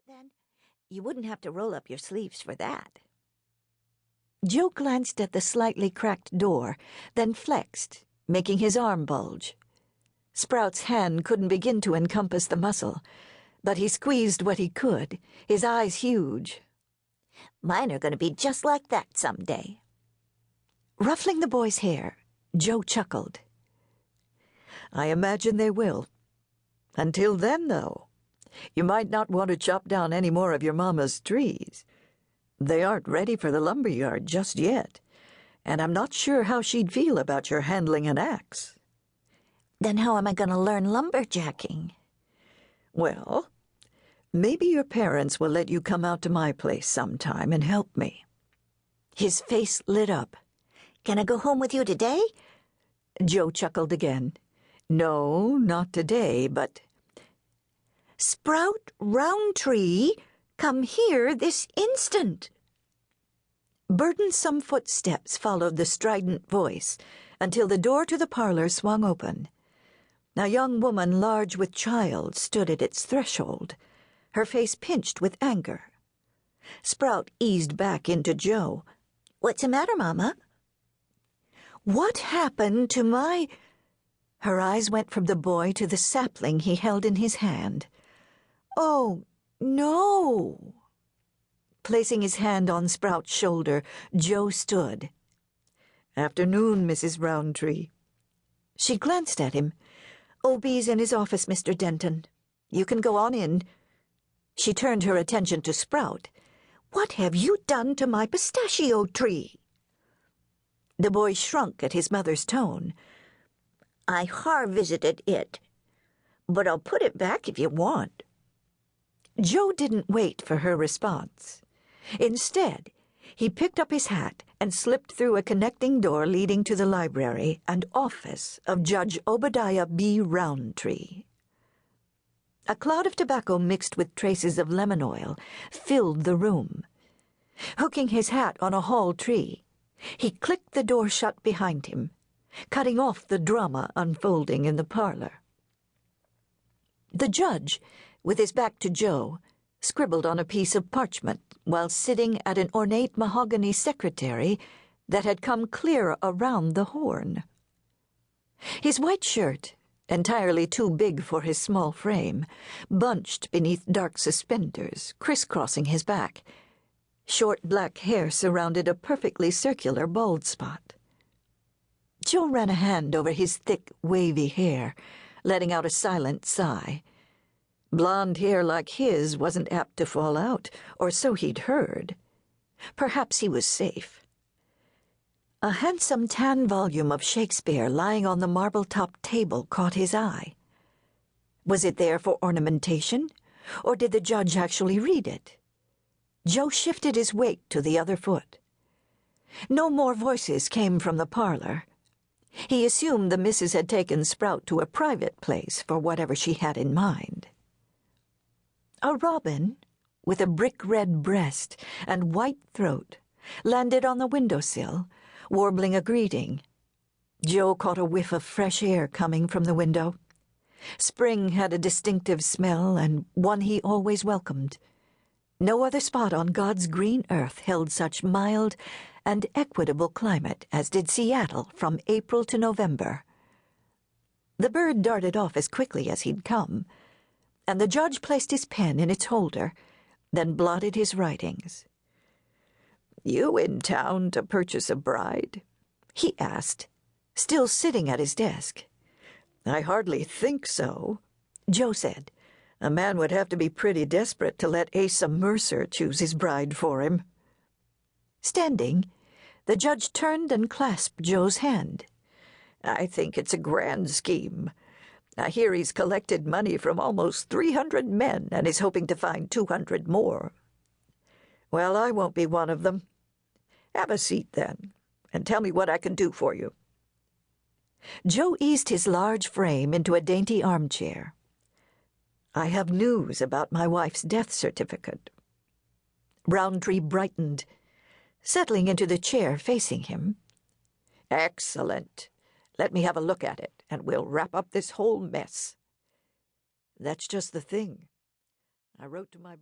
then. You wouldn't have to roll up your sleeves for that. Joe glanced at the slightly cracked door, then flexed, making his arm bulge. Sprout's hand couldn't begin to encompass the muscle, but he squeezed what he could, his eyes huge. Mine are going to be just like that someday. Ruffling the boy's hair, Joe chuckled. I imagine they will. Until then, though, you might not want to chop down any more of your mama's trees. They aren't ready for the lumberyard just yet, and I'm not sure how she'd feel about your handling an axe. Then how am I going to learn lumberjacking? Well, maybe your parents will let you come out to my place sometime and help me. His face lit up. Can I go home with you today? Joe chuckled again. No, not today, but... Sprout Roundtree, come here this instant. Burdensome footsteps followed the strident voice until the door to the parlor swung open. A young woman large with child stood at its threshold, her face pinched with anger. Sprout eased back into Joe. What's the matter, Mama? What happened to my... Her eyes went from the boy to the sapling he held in his hand. Oh, no. Placing his hand on Sprout's shoulder, Joe stood. Afternoon, Mrs. Roundtree. She glanced at him. OB's in his office, Mr. Denton. You can go on in. She turned her attention to Sprout. What have you done to my pistachio tree? The boy shrunk at his mother's tone. I harvested it, but I'll put it back if you want. Joe didn't wait for her response. Instead, he picked up his hat and slipped through a connecting door leading to the library and office of Judge Obadiah B. Roundtree. A cloud of tobacco mixed with traces of lemon oil filled the room. Hooking his hat on a hall tree, he clicked the door shut behind him, cutting off the drama unfolding in the parlor. The judge, with his back to Joe, scribbled on a piece of parchment while sitting at an ornate mahogany secretary that had come clear around the horn. His white shirt, entirely too big for his small frame, bunched beneath dark suspenders, crisscrossing his back. Short black hair surrounded a perfectly circular bald spot. Joe ran a hand over his thick, wavy hair, letting out a silent sigh. Blonde hair like his wasn't apt to fall out, or so he'd heard. Perhaps he was safe. A handsome tan volume of Shakespeare lying on the marble-topped table caught his eye. Was it there for ornamentation, or did the judge actually read it? Joe shifted his weight to the other foot. No more voices came from the parlor. He assumed the missus had taken Sprout to a private place for whatever she had in mind. A robin, with a brick-red breast and white throat, landed on the windowsill, warbling a greeting. Joe caught a whiff of fresh air coming from the window. Spring had a distinctive smell, and one he always welcomed. No other spot on God's green earth held such mild and equitable climate as did Seattle from April to November. The bird darted off as quickly as he'd come, and the judge placed his pen in its holder, then blotted his writings. You in town to purchase a bride? He asked, still sitting at his desk. I hardly think so, Joe said. A man would have to be pretty desperate to let Asa Mercer choose his bride for him. Standing, the judge turned and clasped Joe's hand. I think it's a grand scheme. I hear he's collected money from almost 300 men and is hoping to find 200 more. Well, I won't be one of them. Have a seat, then, and tell me what I can do for you. Joe eased his large frame into a dainty armchair. I have news about my wife's death certificate. Roundtree brightened, settling into the chair facing him. Excellent. Let me have a look at it, and we'll wrap up this whole mess. That's just the thing. I wrote to my brother.